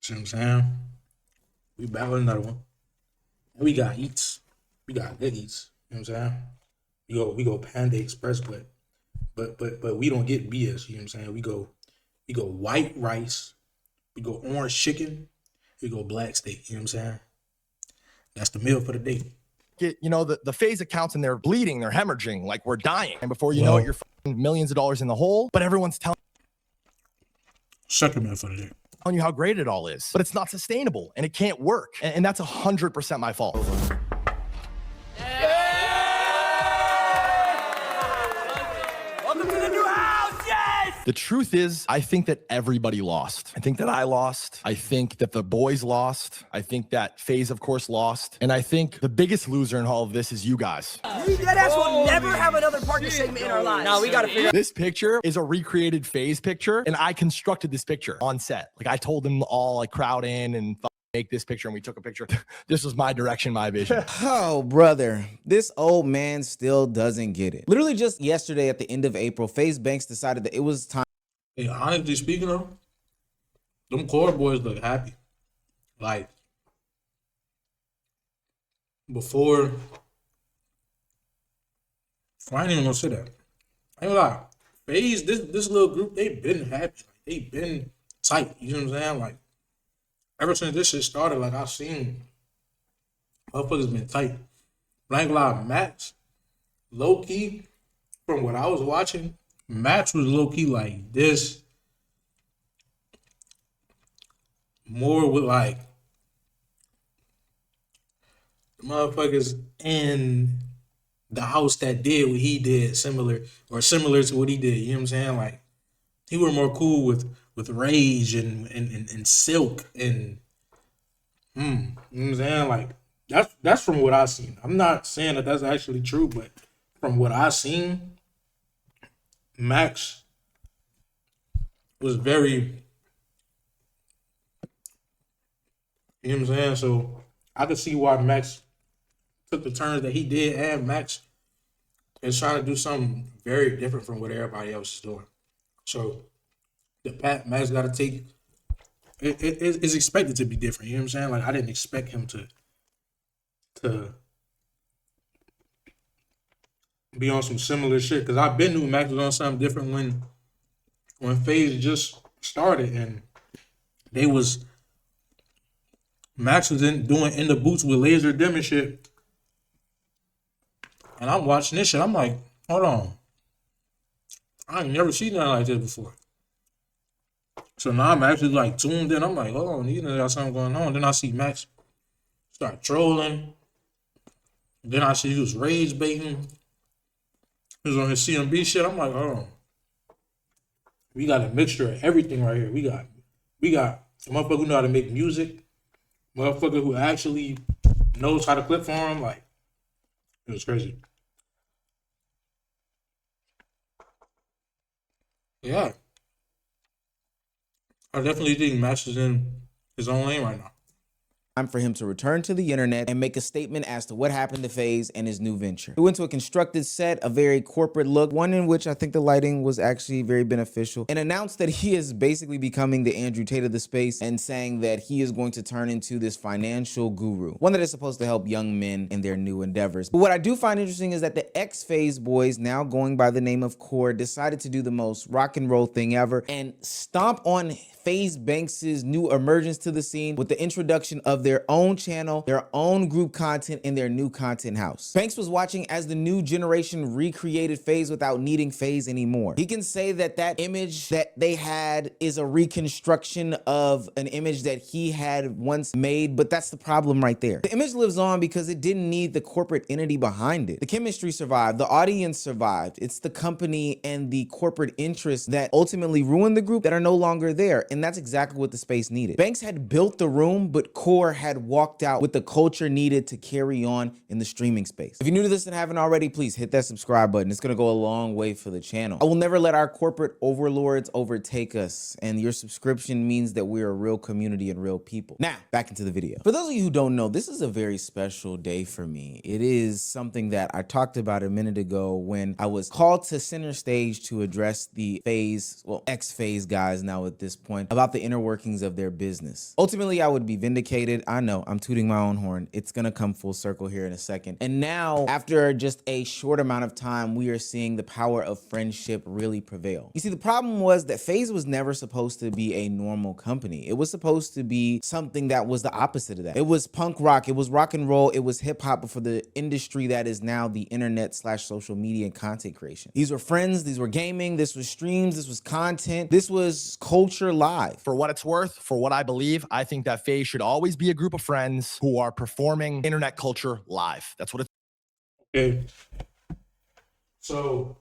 See what I'm saying? We back with another one. And we got eats. We got good eats. You know what I'm saying? We go Panda Express, but we don't get BS, you know what I'm saying? We go white rice, we go orange chicken, we go black steak, you know what I'm saying? That's the meal for the day. Get, you know, the Faze accounts and they're bleeding, they're hemorrhaging, like we're dying. And before you know it, you're millions of dollars in the hole, but everyone's telling Second meal for the day. you how great it all is, but it's not sustainable and it can't work. And that's 100% my fault. The truth is, I think that everybody lost. I think that I lost. I think that the boys lost. I think that Faze, of course, lost. And I think the biggest loser in all of this is you guys. We deadass will never have another parking segment in our lives. No, we gotta figure out. This picture is a recreated Faze picture, and I constructed this picture on set. Like, I told them all, like, crowd in and make this picture, and we took a picture. This was my direction, my vision. Oh, brother, this old man still doesn't get it. Literally just yesterday at the end of April, Faze Banks decided that it was time. Hey, honestly speaking though, them core boys look happy. Like, before, I ain't even gonna say that. I ain't gonna lie. Faze, this little group, they been happy. Like, they been tight, you know what I'm saying? Like, ever since this shit started, like, I've seen motherfuckers been tight. But I ain't gonna lie, Max, low key, from what I was watching, Max was low key like this, more with like motherfuckers in the house that did what he did, similar to what he did. You know what I'm saying? Like, he were more cool with Rage and Silk and you know what I'm saying? Like, that's from what I seen. I'm not saying that that's actually true, but from what I seen, Max was very, you know what I'm saying? So I could see why Max took the turns that he did, and Max is trying to do something very different from what everybody else is doing. So the path Max got to take, it's expected to be different. You know what I'm saying? Like, I didn't expect him to be on some similar shit, because I've been knew Max was on something different when Faze just started, and Max was doing in the boots with Laser Dim and shit, and I'm watching this shit. I'm like, hold on, I ain't never seen nothing like this before. So now I'm actually like tuned in. I'm like, hold on, you know, got something going on. Then I see Max start trolling. Then I see he was rage baiting. He was on his CMB shit. I'm like, hold on. We got a mixture of everything right here. We got a motherfucker who know how to make music. Motherfucker who actually knows how to clip for him. Like, it was crazy. Yeah. I definitely think Max is in his own lane right now. Time for him to return to the internet and make a statement as to what happened to Faze and his new venture. He went to a constructed set, a very corporate look, one in which I think the lighting was actually very beneficial, and announced that he is basically becoming the Andrew Tate of the space, and saying that he is going to turn into this financial guru, one that is supposed to help young men in their new endeavors. But what I do find interesting is that the ex-Faze boys, now going by the name of Core, decided to do the most rock and roll thing ever and stomp on Faze Banks's new emergence to the scene with the introduction of their own channel, their own group content, and their new content house. Banks was watching as the new generation recreated Faze without needing Faze anymore. He can say that that image that they had is a reconstruction of an image that he had once made, but that's the problem right there. The image lives on because it didn't need the corporate entity behind it. The chemistry survived, the audience survived. It's the company and the corporate interests that ultimately ruined the group that are no longer there. And that's exactly what the space needed. Banks had built the room, but Core had walked out with the culture needed to carry on in the streaming space. If you're new to this and haven't already, please hit that subscribe button. It's gonna go a long way for the channel. I will never let our corporate overlords overtake us, and your subscription means that we're a real community and real people. Now, back into the video. For those of you who don't know, this is a very special day for me. It is something that I talked about a minute ago when I was called to center stage to address the Faze, well, ex-Faze guys now at this point, about the inner workings of their business. Ultimately, I would be vindicated. I know, I'm tooting my own horn. It's gonna come full circle here in a second. And now, after just a short amount of time, we are seeing the power of friendship really prevail. You see, the problem was that Faze was never supposed to be a normal company. It was supposed to be something that was the opposite of that. It was punk rock, it was rock and roll, it was hip hop, but for the industry that is now the internet / social media and content creation. These were friends, these were gaming, this was streams, this was content, this was culture live. For what it's worth, for what I believe, I think that Faze should always be a group of friends who are performing internet culture live. That's what it's. Okay. So,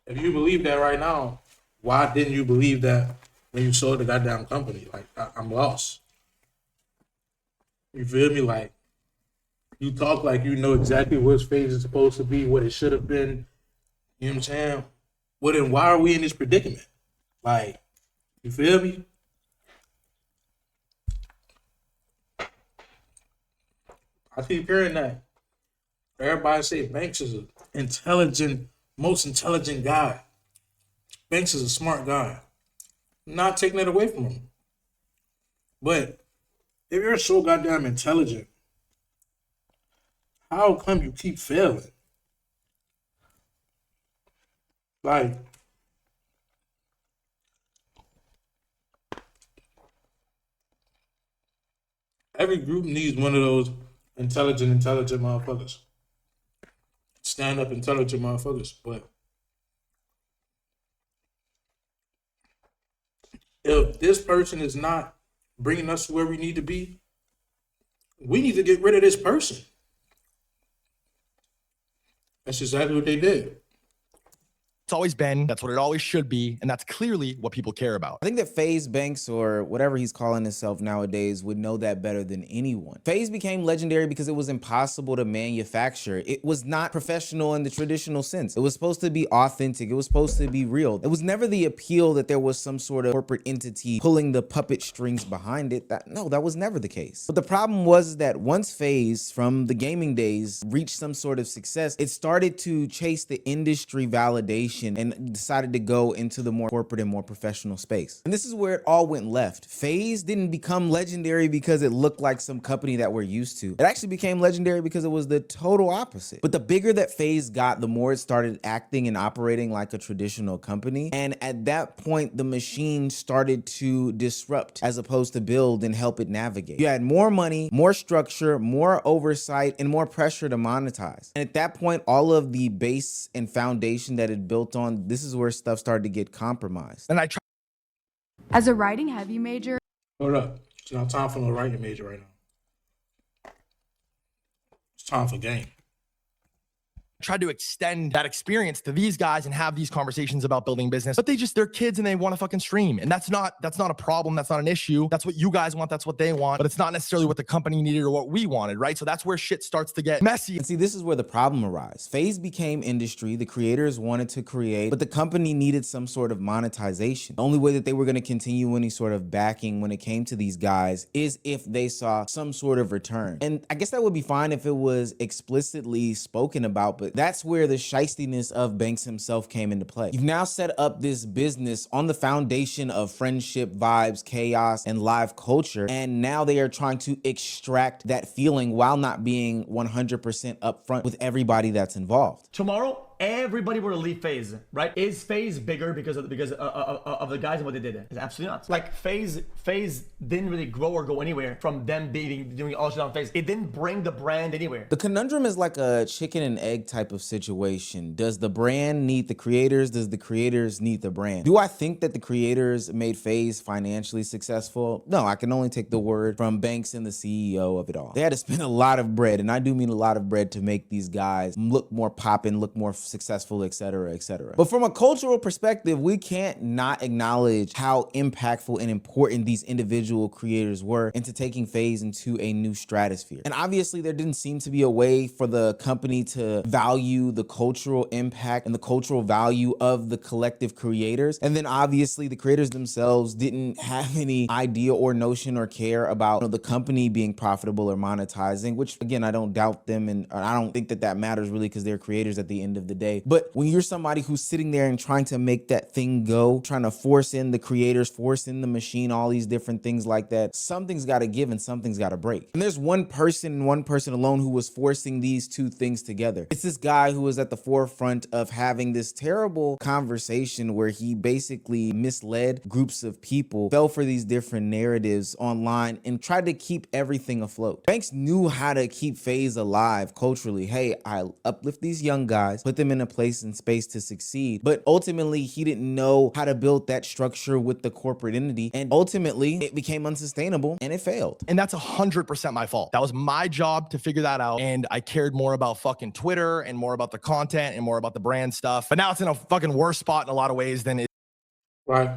if you believe that right now, why didn't you believe that when you sold the goddamn company? Like, I'm lost. You feel me? Like, you talk like you know exactly what Faze is supposed to be, what it should have been. You know what I'm saying? Well, then why are we in this predicament? Like, you feel me? I keep hearing that. Everybody say Banks is an intelligent, most intelligent guy. Banks is a smart guy. I'm not taking it away from him. But if you're so goddamn intelligent, how come you keep failing? Like, every group needs one of those intelligent motherfuckers. Stand up intelligent motherfuckers. But if this person is not bringing us to where we need to be, we need to get rid of this person. That's exactly what they did. It's always been, that's what it always should be, and that's clearly what people care about. I think that Faze Banks, or whatever he's calling himself nowadays, would know that better than anyone. Faze became legendary because it was impossible to manufacture. It was not professional in the traditional sense. It was supposed to be authentic. It was supposed to be real. It was never the appeal that there was some sort of corporate entity pulling the puppet strings behind it. No, that was never the case. But the problem was that once Faze, from the gaming days, reached some sort of success, it started to chase the industry validation and decided to go into the more corporate and more professional space. And this is where it all went left. Faze didn't become legendary because it looked like some company that we're used to. It actually became legendary because it was the total opposite. But the bigger that Faze got, the more it started acting and operating like a traditional company. And at that point, the machine started to disrupt as opposed to build and help it navigate. You had more money, more structure, more oversight, and more pressure to monetize. And at that point, all of the base and foundation that it built on, this is where stuff started to get compromised. And As a writing heavy major. Hold up. It's not time for no writing major right now. It's time for game. tried to extend that experience to these guys and have these conversations about building business, but they're kids and they want to fucking stream. And that's not a problem. That's not an issue. That's what you guys want. That's what they want, but it's not necessarily what the company needed or what we wanted, right? So that's where shit starts to get messy. And see, this is where the problem arises. Faze became industry. The creators wanted to create, but the company needed some sort of monetization. The only way that they were going to continue any sort of backing when it came to these guys is if they saw some sort of return. And I guess that would be fine if it was explicitly spoken about, but that's where the shystiness of Banks himself came into play. You've now set up this business on the foundation of friendship, vibes, chaos, and live culture, and now they are trying to extract that feeling while not being 100% upfront with everybody that's involved. Tomorrow, everybody will leave Faze, right? Is Faze bigger because of the guys and what they did? It's absolutely not. Like Faze didn't really grow or go anywhere from them doing all shit on Faze. It didn't bring the brand anywhere. The conundrum is like a chicken and egg type of situation. Does the brand need the creators? Does the creators need the brand? Do I think that the creators made Faze financially successful? No, I can only take the word from Banks and the CEO of it all. They had to spend a lot of bread, and I do mean a lot of bread, to make these guys look more poppin', look more successful, etc., etc. But from a cultural perspective, we can't not acknowledge how impactful and important these individual creators were into taking Faze into a new stratosphere. And obviously there didn't seem to be a way for the company to value the cultural impact and the cultural value of the collective creators. And then obviously the creators themselves didn't have any idea or notion or care about the company being profitable or monetizing, which again, I don't doubt them, and I don't think that that matters really because they're creators at the end of the day. But when you're somebody who's sitting there and trying to make that thing go, trying to force in the creators, force in the machine, all these different things like that, something's got to give and something's got to break. And there's one person and one person alone who was forcing these two things together. It's this guy who was at the forefront of having this terrible conversation where he basically misled groups of people, fell for these different narratives online, and tried to keep everything afloat. Banks knew how to keep Faze alive culturally. Hey, I uplift these young guys, put them in a place and space to succeed. But ultimately, he didn't know how to build that structure with the corporate entity. And ultimately, it became unsustainable and it failed. And that's 100% my fault. That was my job to figure that out. And I cared more about fucking Twitter and more about the content and more about the brand stuff. But now it's in a fucking worse spot in a lot of ways than it. Right.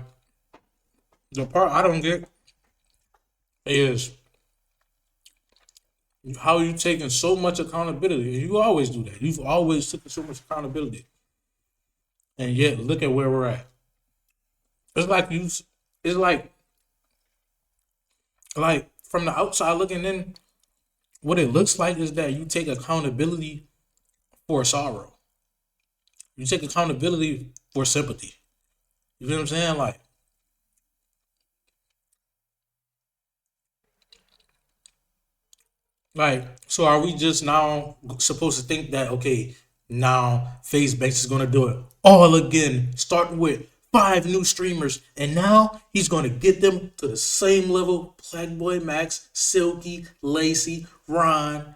The part I don't get is how you taking so much accountability. You always do that. You've always taken so much accountability. And yet, look at where we're at. It's like from the outside looking in, what it looks like is that you take accountability for sorrow. You take accountability for sympathy. You know what I'm saying? Like, so are we just now supposed to think that, okay, now FaZe Banks is going to do it all again, starting with 5 new streamers, and now he's going to get them to the same level Black Boy Max, Silky, Lacey, Ron,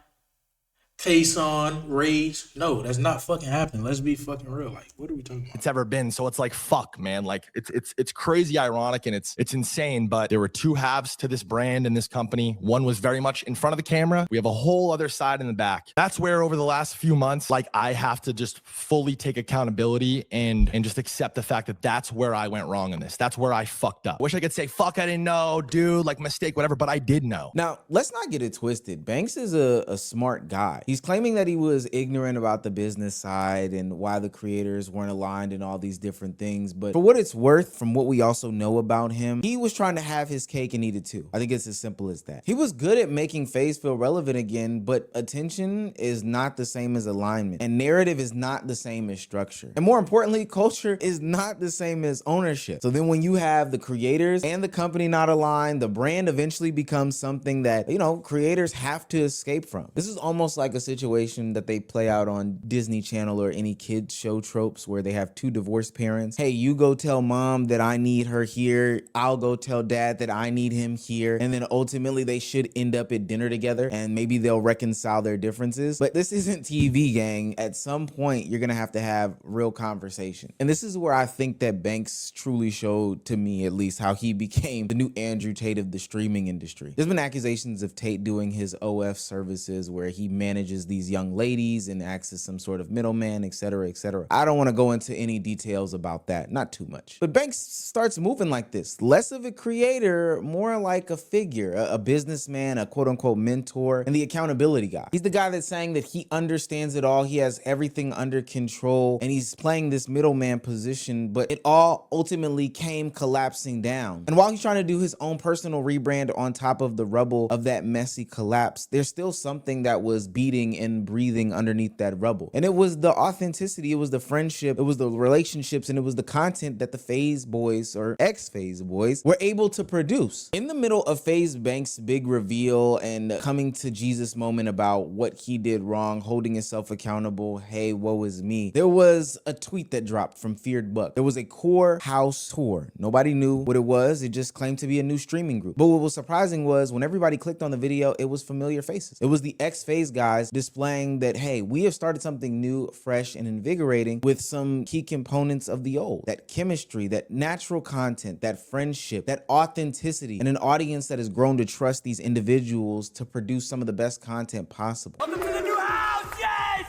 Kason, Rage. No, that's not fucking happening. Let's be fucking real. Like, what are we talking about? It's ever been. So it's like, fuck, man. Like it's crazy ironic and it's insane, but there were 2 halves to this brand and this company. One was very much in front of the camera. We have a whole other side in the back. That's where over the last few months, like I have to just fully take accountability and just accept the fact that that's where I went wrong in this. That's where I fucked up. Wish I could say, fuck, I didn't know, dude, like mistake, whatever, but I did know. Now, let's not get it twisted. Banks is a smart guy. He's claiming that he was ignorant about the business side and why the creators weren't aligned and all these different things. But for what it's worth, from what we also know about him, he was trying to have his cake and eat it too. I think it's as simple as that. He was good at making Faze feel relevant again, but attention is not the same as alignment. And narrative is not the same as structure. And more importantly, culture is not the same as ownership. So then when you have the creators and the company not aligned, the brand eventually becomes something that, creators have to escape from. This is almost like a situation that they play out on Disney Channel or any kids show tropes where they have 2 divorced parents. Hey, you go tell mom that I need her here. I'll go tell dad that I need him here. And then ultimately they should end up at dinner together and maybe they'll reconcile their differences. But this isn't TV, gang. At some point, you're going to have real conversation. And this is where I think that Banks truly showed, to me at least, how he became the new Andrew Tate of the streaming industry. There's been accusations of Tate doing his OF services where he manages these young ladies and acts as some sort of middleman, etc., etc. I don't want to go into any details about that, not too much. But Banks starts moving like this, less of a creator, more like a figure, a businessman, a quote unquote mentor, and the accountability guy. He's the guy that's saying that he understands it all, he has everything under control, and he's playing this middleman position, but it all ultimately came collapsing down. And while he's trying to do his own personal rebrand on top of the rubble of that messy collapse, there's still something that was beating and breathing underneath that rubble. And it was the authenticity, it was the friendship, it was the relationships, and it was the content that the Faze boys or ex-Faze boys were able to produce. In the middle of Faze Banks' big reveal and coming to Jesus moment about what he did wrong, holding himself accountable, hey, woe is me, there was a tweet that dropped from Feared Buck. There was a core house tour. Nobody knew what it was. It just claimed to be a new streaming group. But what was surprising was when everybody clicked on the video, it was familiar faces. It was the ex-Faze guys displaying that, hey, we have started something new, fresh, and invigorating with some key components of the old. That chemistry, that natural content, that friendship, that authenticity, and an audience that has grown to trust these individuals to produce some of the best content possible. Welcome to the new house! Yes!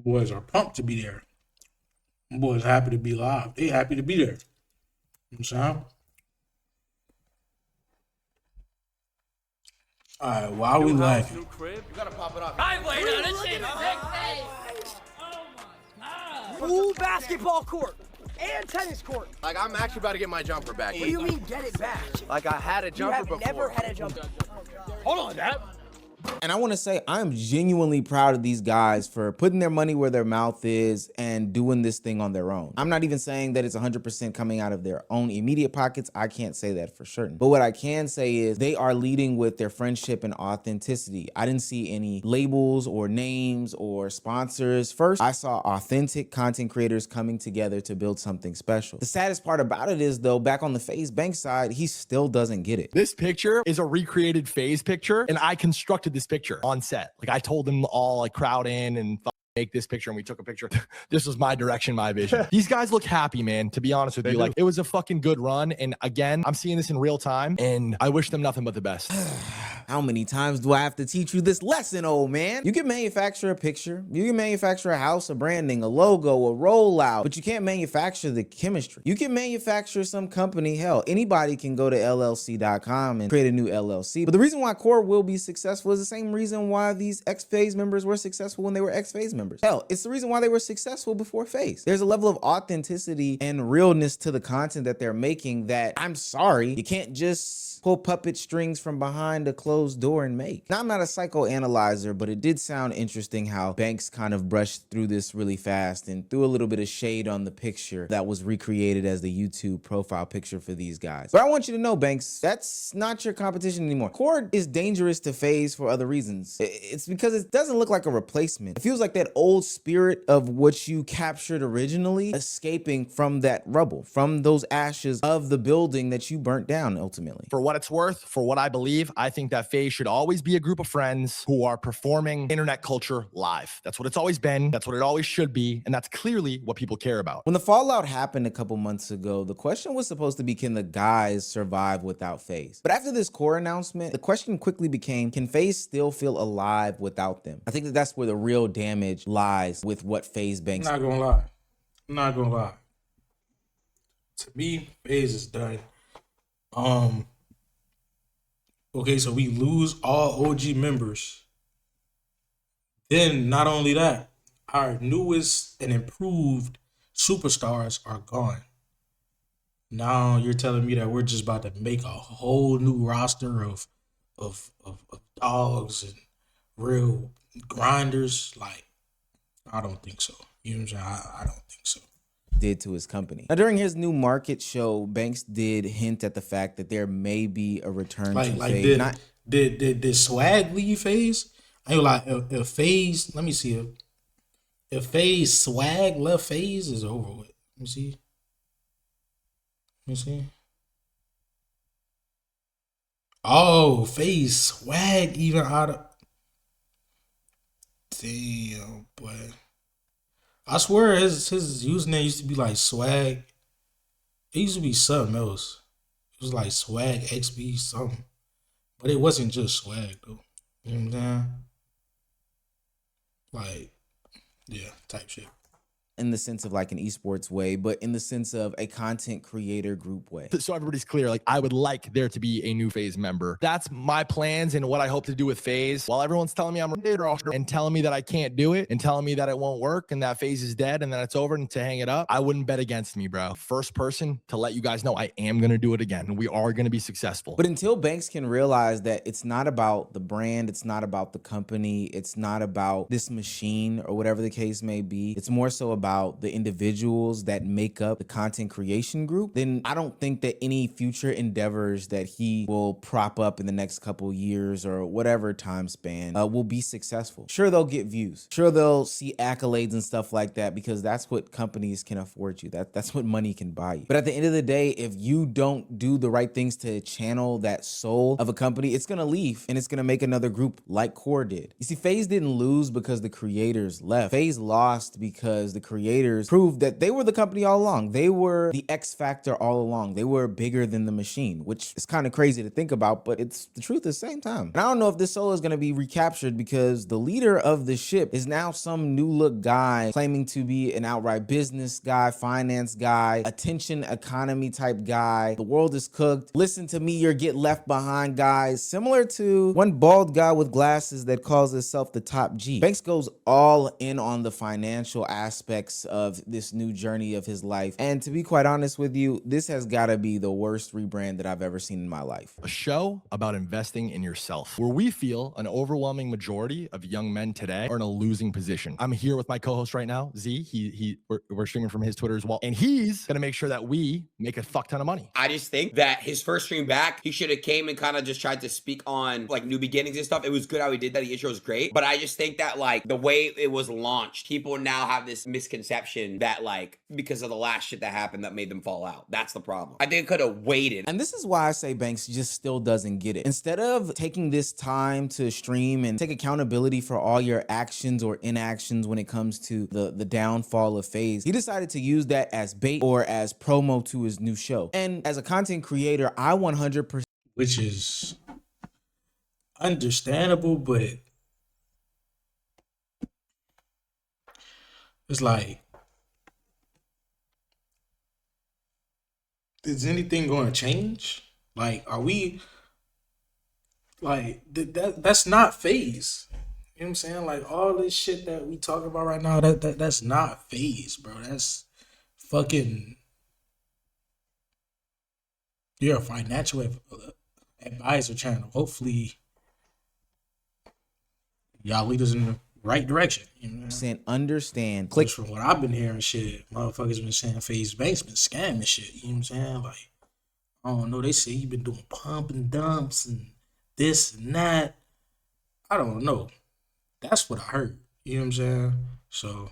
boys are pumped to be there. Them boys happy to be live. They happy to be there. You know what I'm saying? All right, while we lagging. I wait on it. Full basketball court and tennis court. Like, I'm actually about to get my jumper back. What do you mean get it back? Like, I had a You jumper have before. never had a jumper. Hold on, Dad. And I want to say I'm genuinely proud of these guys for putting their money where their mouth is and doing this thing on their own. I'm not even saying that it's 100% coming out of their own immediate pockets. I can't say that for certain. But what I can say is they are leading with their friendship and authenticity. I didn't see any labels or names or sponsors. First, I saw authentic content creators coming together to build something special. The saddest part about it is, though, back on the Faze Bank side, he still doesn't get it. This picture is a recreated Faze picture, and I constructed this picture on set. Like, I told them all, like, crowd in and make this picture, and we took a picture. This was my direction, my vision. These guys look happy, man, to be honest with you. Like, it was a fucking good run, and again, I'm seeing this in real time, and I wish them nothing but the best. How many times do I have to teach you this lesson, old man? You can manufacture a picture, you can manufacture a house, a branding, a logo, a rollout, but you can't manufacture the chemistry. You can manufacture some company. Hell, anybody can go to LLC.com and create a new LLC. But the reason why Core will be successful is the same reason why these ex-Faze members were successful when they were ex-Faze members. Hell, it's the reason why they were successful before Faze. There's a level of authenticity and realness to the content that they're making that, I'm sorry, you can't just pull puppet strings from behind a closed door and make. Now, I'm not a psychoanalyzer, but it did sound interesting how Banks kind of brushed through this really fast and threw a little bit of shade on the picture that was recreated as the YouTube profile picture for these guys. But I want you to know, Banks, that's not your competition anymore. Cord is dangerous to Faze for other reasons. It's because it doesn't look like a replacement. It feels like that old spirit of what you captured originally escaping from that rubble, from those ashes of the building that you burnt down ultimately. For what it's worth, for what I believe, I think that Faze should always be a group of friends who are performing internet culture live. That's what it's always been. That's what it always should be. And that's clearly what people care about. When the fallout happened a couple months ago, the question was supposed to be, can the guys survive without Faze? But after this Core announcement, the question quickly became, can Faze still feel alive without them? I think that that's where the real damage lies with what Faze Banks. I'm not gonna lie. To me, Faze is done. Okay, so we lose all OG members. Then not only that, our newest and improved superstars are gone. Now you're telling me that we're just about to make a whole new roster of dogs and real grinders. Like, I don't think so. You know what I'm saying? I don't think so. Did to his company. Now, during his new market show, Banks did hint at the fact that there may be a return to Faze. Did Swag leave Faze? I ain't like if Faze. Let me see if Faze Swag left Faze is over with. Let me see. Oh, Faze Swag even out of. Damn, boy. I swear his username used to be like Swag. It used to be something else. It was like Swag XB something. But it wasn't just Swag though. You know what I'm saying? Like, yeah, type shit. In the sense of like an esports way, but in the sense of a content creator group way. So everybody's clear, like, I would like there to be a new Faze member. That's my plans and what I hope to do with Faze. While everyone's telling me I'm and telling me that I can't do it and telling me that it won't work and that Faze is dead and that it's over and to hang it up, I wouldn't bet against me, bro. First person to let you guys know I am going to do it again and we are going to be successful. But until Banks can realize that it's not about the brand, it's not about the company, it's not about this machine or whatever the case may be, it's more so about the individuals that make up the content creation group, then I don't think that any future endeavors that he will prop up in the next couple years or whatever time span will be successful. Sure, they'll get views. Sure, they'll see accolades and stuff like that because that's what companies can afford you. That's what money can buy you. But at the end of the day, if you don't do the right things to channel that soul of a company, it's going to leave and it's going to make another group like Core did. You see, Faze didn't lose because the creators left. Faze lost because the creators creators proved that they were the company all along. They were the X factor all along. They were bigger than the machine, which is kind of crazy to think about, but it's the truth at the same time. And I don't know if this solo is going to be recaptured because the leader of the ship is now some new look guy claiming to be an outright business guy, finance guy, attention economy type guy. The world is cooked. Listen to me, you're get left behind guys. Similar to one bald guy with glasses that calls himself the top G. Banks goes all in on the financial aspects of this new journey of his life. And to be quite honest with you, this has got to be the worst rebrand that I've ever seen in my life. A show about investing in yourself, where we feel an overwhelming majority of young men today are in a losing position. I'm here with my co-host right now, Z. We're streaming from his Twitter as well, and he's gonna make sure that we make a fuck ton of money. I just think that his first stream back, he should have came and kind of just tried to speak on like new beginnings and stuff. It was good how he did that. The intro was great, but I just think that like the way it was launched, people now have this misconception that like because of the last shit that happened that made them fall out. That's the problem. I think it could have waited. And this is why I say Banks just still doesn't get it. Instead of taking this time to stream and take accountability for all your actions or inactions when it comes to the downfall of Faze, he decided to use that as bait or as promo to his new show. And as a content creator, I 100%, which is understandable, but it's like, is anything going to change? Like, are we like that's not Faze? You know what I'm saying? Like all this shit that we talk about right now, that's not Faze, bro. That's fucking. You're a financial advisor channel. Hopefully, y'all lead us in the right direction. You know what I'm saying? understand. Click from what I've been hearing, shit. Motherfuckers been saying Faze Banks been scamming shit. You know what I'm saying? Like, I don't know. They say you been doing pump and dumps and this and that. I don't know. That's what I heard. You know what I'm saying? So,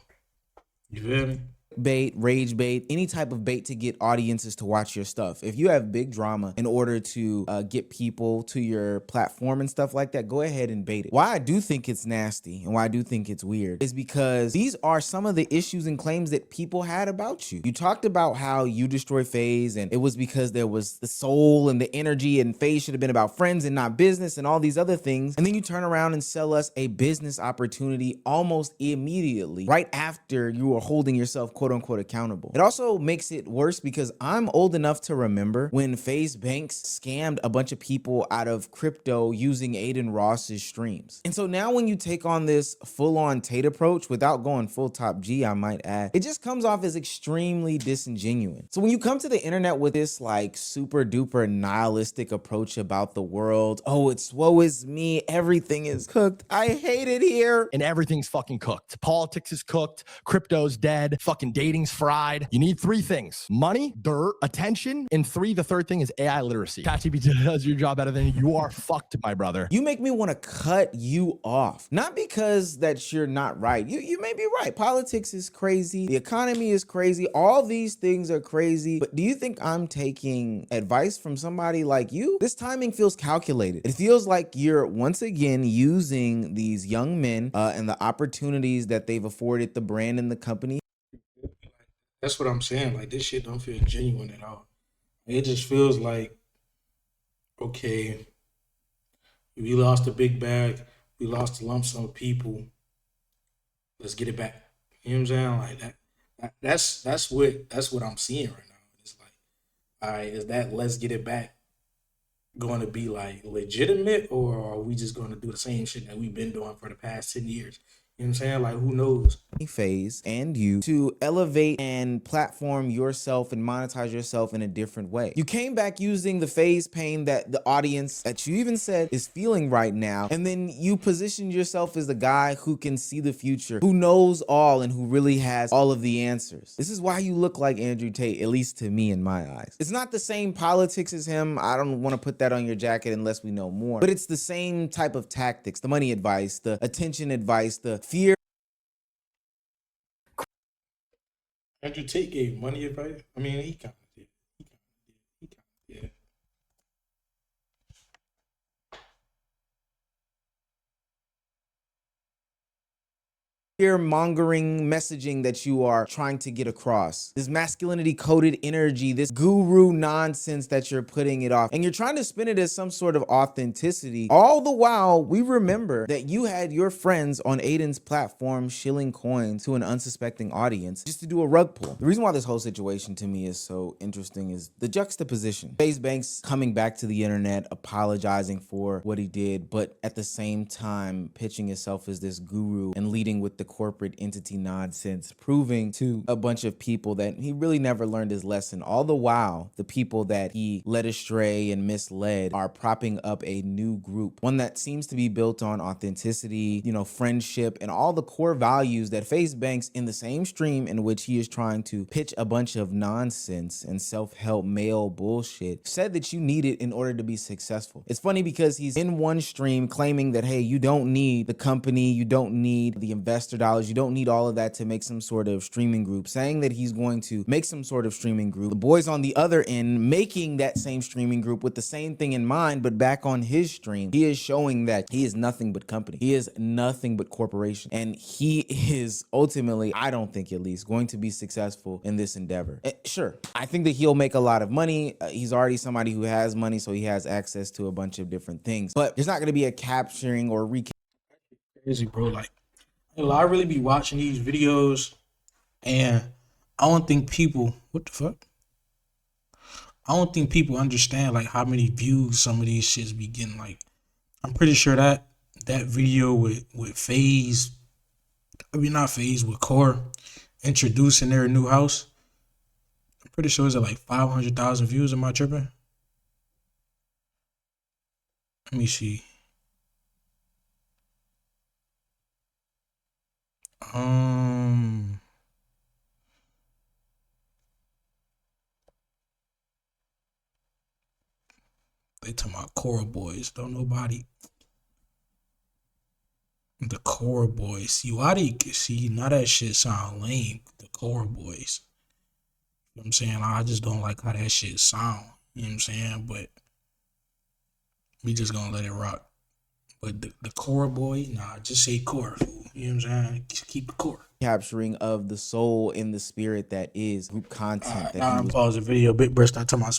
you feel me? Bait, rage bait, any type of bait to get audiences to watch your stuff. If you have big drama in order to get people to your platform and stuff like that, go ahead and bait it. Why I do think it's nasty and why I do think it's weird is because these are some of the issues and claims that people had about you. You talked about how you destroy Faze and it was because there was the soul and the energy and Faze should have been about friends and not business and all these other things. And then you turn around and sell us a business opportunity almost immediately, right after you were holding yourself quote unquote accountable. It also makes it worse because I'm old enough to remember when Faze Banks scammed a bunch of people out of crypto using Aiden Ross's streams. And so now when you take on this full-on Tate approach without going full top G, I might add, it just comes off as extremely disingenuous. So when you come to the internet with this like super duper nihilistic approach about the world, oh, it's woe is me, everything is cooked, I hate it here. And everything's fucking cooked. Politics is cooked. Crypto's dead. Fucking dating's fried. You need three things: money, dirt, attention, and the third thing is AI literacy. ChatGPT does your job better than you. You are fucked, my brother. You make me want to cut you off. Not because that you're not right. You may be right. Politics is crazy. The economy is crazy. All these things are crazy. But do you think I'm taking advice from somebody like you? This timing feels calculated. It feels like you're once again using these young men and the opportunities that they've afforded the brand and the company. That's what I'm saying. Like, this shit don't feel genuine at all. It just feels like, okay, we lost a big bag, we lost a lump sum of people. Let's get it back. You know what I'm saying? Like that's what I'm seeing right now. It's like, all right, is that let's get it back going to be like legitimate, or are we just going to do the same shit that we've been doing for the past 10 years? You know what I'm saying? Like, who knows? Faze and you to elevate and platform yourself and monetize yourself in a different way. You came back using the Faze pain that the audience that you even said is feeling right now, and then you positioned yourself as the guy who can see the future, who knows all and who really has all of the answers. This is why you look like Andrew Tate, at least to me in my eyes. It's not the same politics as him. I don't want to put that on your jacket unless we know more, but it's the same type of tactics: the money advice, the attention advice, the fear. Andrew Tate gave money advice. I mean, he kind of did. He kind of did. fear-mongering messaging that you are trying to get across. This masculinity-coded energy, this guru nonsense that you're putting it off. And you're trying to spin it as some sort of authenticity. All the while, we remember that you had your friends on Aiden's platform shilling coins to an unsuspecting audience just to do a rug pull. The reason why this whole situation to me is so interesting is the juxtaposition. Faze Banks coming back to the internet, apologizing for what he did, but at the same time pitching himself as this guru and leading with the corporate entity nonsense, proving to a bunch of people that he really never learned his lesson. All the while, the people that he led astray and misled are propping up a new group, one that seems to be built on authenticity, you know, friendship, and all the core values that Faze Banks, in the same stream in which he is trying to pitch a bunch of nonsense and self-help male bullshit, said that you need it in order to be successful. It's funny because he's in one stream claiming that, hey, you don't need the company, you don't need the investor dollars, you don't need all of that to make some sort of streaming group, saying that he's going to make some sort of streaming group. The boys on the other end making that same streaming group with the same thing in mind, but back on his stream, he is showing that he is nothing but company. He is nothing but corporation. And he is ultimately, I don't think at least, going to be successful in this endeavor. Sure, I think that he'll make a lot of money. He's already somebody who has money, so he has access to a bunch of different things. But there's not going to be a capturing or Crazy, bro. Like, I really be watching these videos, and I don't think people, what the fuck? I don't think people understand like how many views some of these shits be getting. Like, I'm pretty sure that video with Faze, I mean not Faze, with Core introducing their new house, I'm pretty sure it's at like 500,000 views. Am I tripping? Let me see. They talking about Cora Boys. Don't nobody. The Cora Boys. See, why do you see now that shit sound lame? The Cora Boys. You know what I'm saying? I just don't like how that shit sound. You know what I'm saying? But we just gonna let it rock. But the Cora Boy, nah, just say Cora, fool. You know what I'm saying? Just keep the Cora. capturing of the soul and the spirit that is group content. Pause the video. Big Bruh start talking about